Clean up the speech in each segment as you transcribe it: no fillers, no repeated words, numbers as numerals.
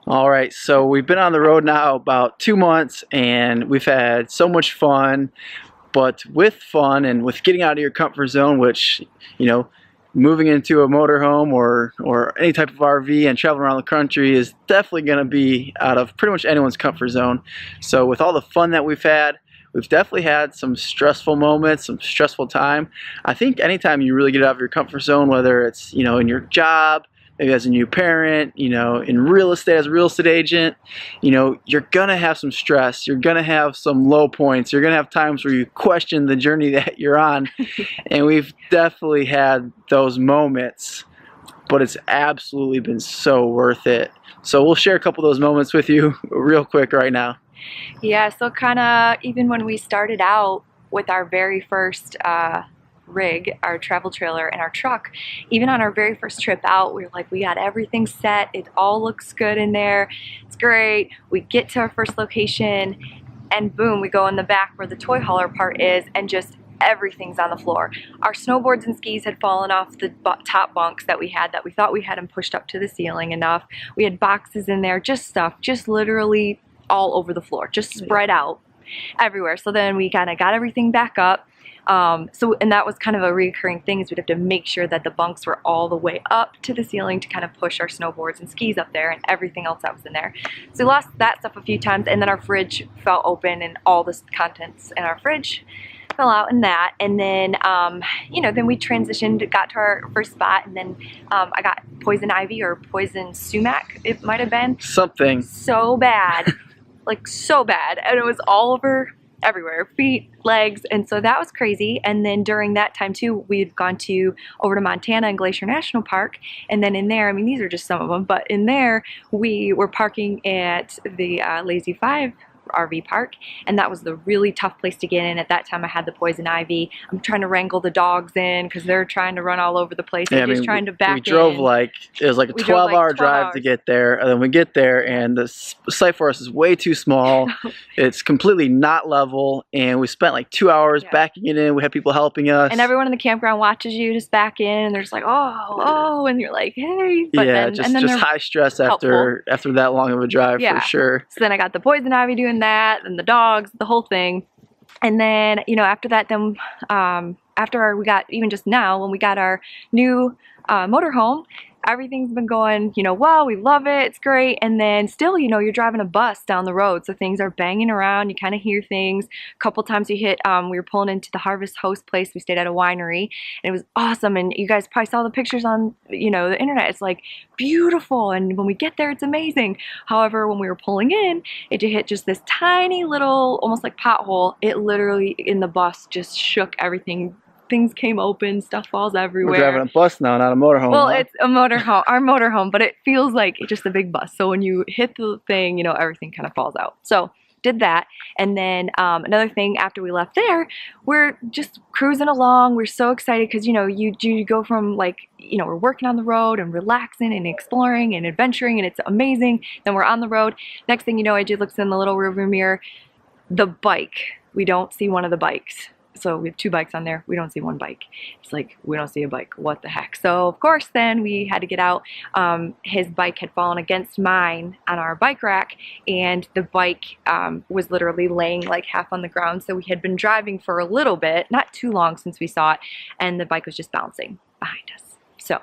All right, so we've been on the road now about 2 months and we've had so much fun. But with fun and with getting out of your comfort zone, which, you know, moving into a motorhome or any type of RV and traveling around the country is definitely going to be out of pretty much anyone's comfort zone. So with all the fun that we've definitely had some stressful moments, some stressful time. I think anytime you really get out of your comfort zone, whether it's, you know, in your job, maybe as a new parent, you know, in real estate as a real estate agent, you know, you're gonna have some stress. You're gonna have some low points. You're gonna have times where you question the journey that you're on. And we've definitely had those moments, but it's absolutely been so worth it. So we'll share a couple of those moments with you real quick right now. Yeah, so kind of even when we started out with our very first rig, our travel trailer and our truck, even on our very first trip out, we were like, we got everything set. It all looks good in there. It's great. We get to our first location and boom, we go in the back where the toy hauler part is and just everything's on the floor. Our snowboards and skis had fallen off the top bunks that we thought we had them pushed up to the ceiling enough. We had boxes in there, just stuff, just literally all over the floor, just spread out everywhere. So then we kind of got everything back up. And that was kind of a recurring thing, is we'd have to make sure that the bunks were all the way up to the ceiling to kind of push our snowboards and skis up there and everything else that was in there. So we lost that stuff a few times, and then our fridge fell open and all the contents in our fridge fell out in that. And then, you know, then we transitioned, got to our first spot, and then I got poison ivy or poison sumac, it might have been. Something. So bad. Like so bad, and it was all over everywhere, feet, legs, and so that was crazy. And then during that time too, we had gone over to Montana and Glacier National Park, and then in there, I mean, these are just some of them, but in there we were parking at the Lazy 5 RV park, and that was the really tough place to get in. At that time I had the poison ivy. I'm trying to wrangle the dogs in because they're trying to run all over the place. Yeah, I'm just trying to back in. We drove like, it was like a 12-hour drive to get there, and then we get there and the site for us is way too small. It's completely not level, and we spent like 2 hours backing it in. We had people helping us, and everyone in the campground watches you just back in, and they're just like, oh, and you're like, hey. But yeah, just high stress after that long of a drive, for sure. So then I got the poison ivy doing that, and the dogs, the whole thing. And then, you know, after that, then after we got, even just now when we got our new motorhome, everything's been going, you know, well, we love it, it's great. And then still, you know, you're driving a bus down the road, so things are banging around, you kind of hear things. A couple times we were pulling into the Harvest Host place. We stayed at a winery, and it was awesome. And you guys probably saw the pictures on, you know, the internet. It's like beautiful, and when we get there, it's amazing. However, when we were pulling in, it hit just this tiny little, almost like pothole. It literally, in the bus, just shook everything. Things came open, stuff falls everywhere. We're driving a bus now, not a motorhome. Well, it's a motorhome, our motorhome, but it feels like just a big bus. So when you hit the thing, you know, everything kind of falls out. So did that. And then another thing, after we left there, we're just cruising along. We're so excited because, you know, you go from like, you know, we're working on the road and relaxing and exploring and adventuring, and it's amazing. Then we're on the road. Next thing you know, AJ looks in the little rearview mirror. The bike. We don't see one of the bikes. So we have 2 bikes on there. We don't see one bike. It's like, we don't see a bike. What the heck? So of course then we had to get out. His bike had fallen against mine on our bike rack, and the bike was literally laying like half on the ground. So we had been driving for a little bit, not too long since we saw it, and the bike was just bouncing behind us. So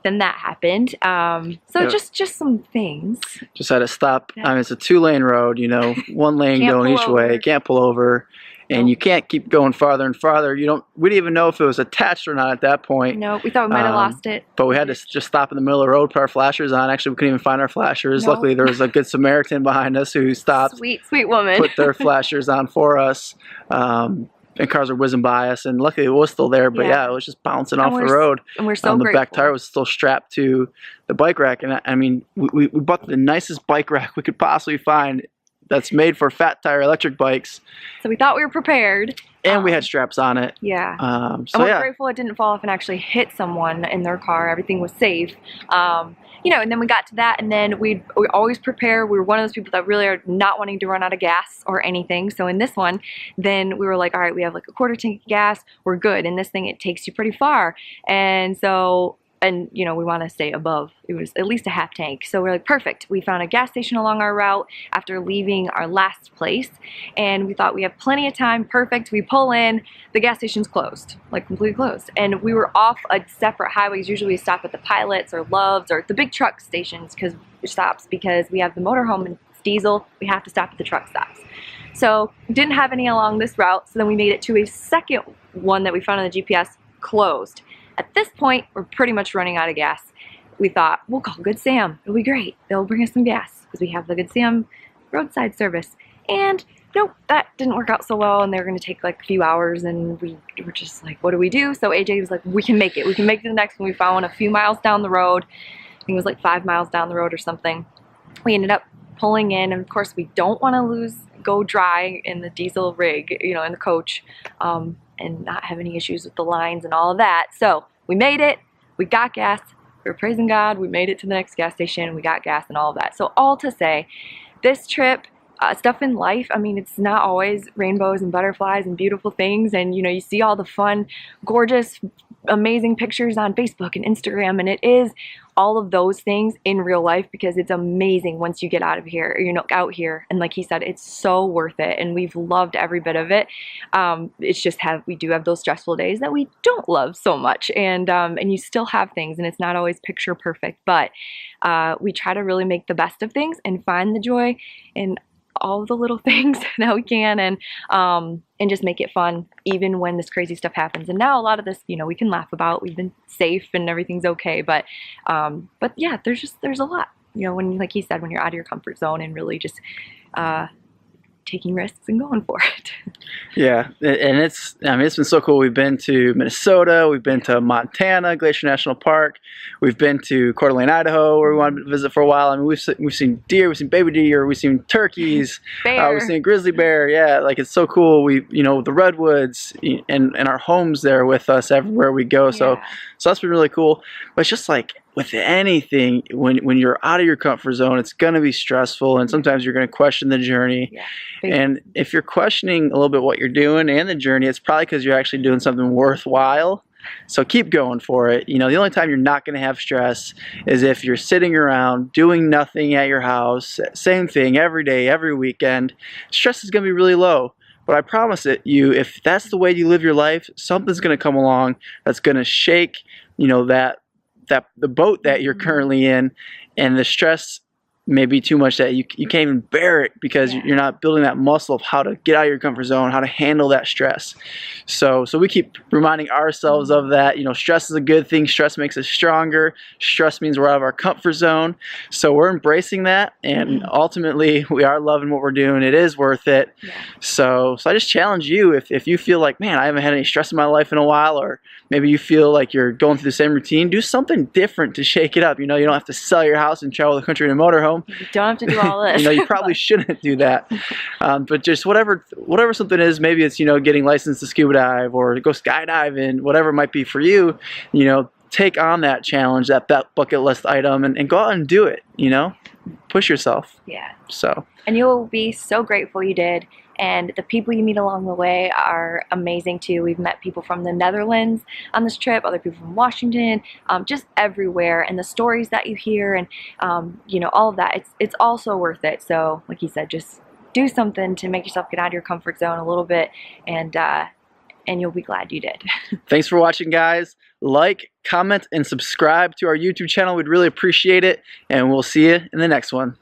then that happened. So just some things. Just had to stop. I mean, it's a 2-lane road, you know, 1 lane going each way. Can't pull over. And you can't keep going farther and farther. We didn't even know if it was attached or not at that point. No, we thought we might have lost it. But we had to just stop in the middle of the road, put our flashers on. Actually, we couldn't even find our flashers. No. Luckily, there was a good Samaritan behind us who stopped. Sweet woman. Put their flashers on for us. And cars were whizzing by us, and luckily it was still there. But yeah, it was just bouncing off the road. And we're so grateful. The back tire was still strapped to the bike rack. And I mean, we bought the nicest bike rack we could possibly find. That's made for fat tire electric bikes. So we thought we were prepared. And we had straps on it. Yeah. So and we're grateful it didn't fall off and actually hit someone in their car. Everything was safe. You know, and then we got to that, and then we always prepare. We were one of those people that really are not wanting to run out of gas or anything. So in this one, then we were like, all right, we have like a 1/4 tank of gas. We're good. In this thing, it takes you pretty far. And so and you know, we want to stay above. It was at least a half tank. So we're like, perfect. We found a gas station along our route after leaving our last place, and we thought we have plenty of time. Perfect. We pull in, the gas station's closed, like completely closed. And we were off a separate highways. Usually we stop at the Pilots or Loves or the big truck stations because we have the motorhome and it's diesel. We have to stop at the truck stops. So didn't have any along this route. So then we made it to a second one that we found on the GPS, closed. At this point, we're pretty much running out of gas. We thought, we'll call Good Sam. It'll be great. They'll bring us some gas because we have the Good Sam roadside service. And nope, that didn't work out so well, and they were going to take like a few hours, and we were just like, what do we do? So AJ was like, we can make it. We can make it to the next one. We found one a few miles down the road. I think it was like 5 miles down the road or something. We ended up pulling in, and of course we don't want to go dry in the diesel rig, you know, in the coach, and not have any issues with the lines and all of that. So we made it, we got gas, we were praising God, we made it to the next gas station, we got gas and all of that. So all to say, this trip, stuff in life, I mean, it's not always rainbows and butterflies and beautiful things, and you know, you see all the fun, gorgeous, amazing pictures on Facebook and Instagram, and it is all of those things in real life, because it's amazing once you get out of here, you know, out here, and like he said, it's so worth it, and we've loved every bit of it. It's just we do have those stressful days that we don't love so much, and you still have things, and it's not always picture perfect, but we try to really make the best of things and find the joy in all the little things that we can, and just make it fun even when this crazy stuff happens. And now a lot of this, you know, we can laugh about. We've been safe and everything's okay, but yeah, there's a lot, you know, when, like he said, when you're out of your comfort zone and really just taking risks and going for it. Yeah, and it's been so cool. We've been to Minnesota, we've been to Montana, Glacier National Park, we've been to Coeur d'Alene, Idaho, where we wanted to visit for a while. I mean, we've seen deer, we've seen baby deer, we've seen turkeys, we've seen grizzly bear. Yeah, like it's so cool. We, you know, the redwoods and our homes there with us everywhere we go. So that's been really cool. But it's just like, with anything, when you're out of your comfort zone, it's going to be stressful, and sometimes you're going to question the journey. Yeah. And if you're questioning a little bit what you're doing and the journey, it's probably because you're actually doing something worthwhile. So keep going for it. You know, the only time you're not going to have stress is if you're sitting around doing nothing at your house, same thing every day, every weekend. Stress is going to be really low. But I promise you, if that's the way you live your life, something's going to come along that's going to shake, you know, the boat that you're currently in, and the stress may be too much that you can't even bear it, because you're not building that muscle of how to get out of your comfort zone, how to handle that stress. So we keep reminding ourselves of that. You know, stress is a good thing. Stress makes us stronger. Stress means we're out of our comfort zone. So we're embracing that, and ultimately we are loving what we're doing. It is worth it. Yeah. So I just challenge you, if you feel like, man, I haven't had any stress in my life in a while, or maybe you feel like you're going through the same routine, do something different to shake it up. You know, you don't have to sell your house and travel the country in a motorhome. You don't have to do all this. You know, you probably shouldn't do that. But just whatever something is, maybe it's, you know, getting licensed to scuba dive or go skydiving, whatever it might be for you, you know, take on that challenge, that bucket list item, and go out and do it, you know, push yourself. Yeah. So. And you'll be so grateful you did. And the people you meet along the way are amazing too. We've met people from the Netherlands on this trip, other people from Washington, just everywhere. And the stories that you hear, and you know, all of that, it's also worth it. So like you said, just do something to make yourself get out of your comfort zone a little bit, and you'll be glad you did. Thanks for watching, guys. Like, comment, and subscribe to our YouTube channel. We'd really appreciate it. And we'll see you in the next one.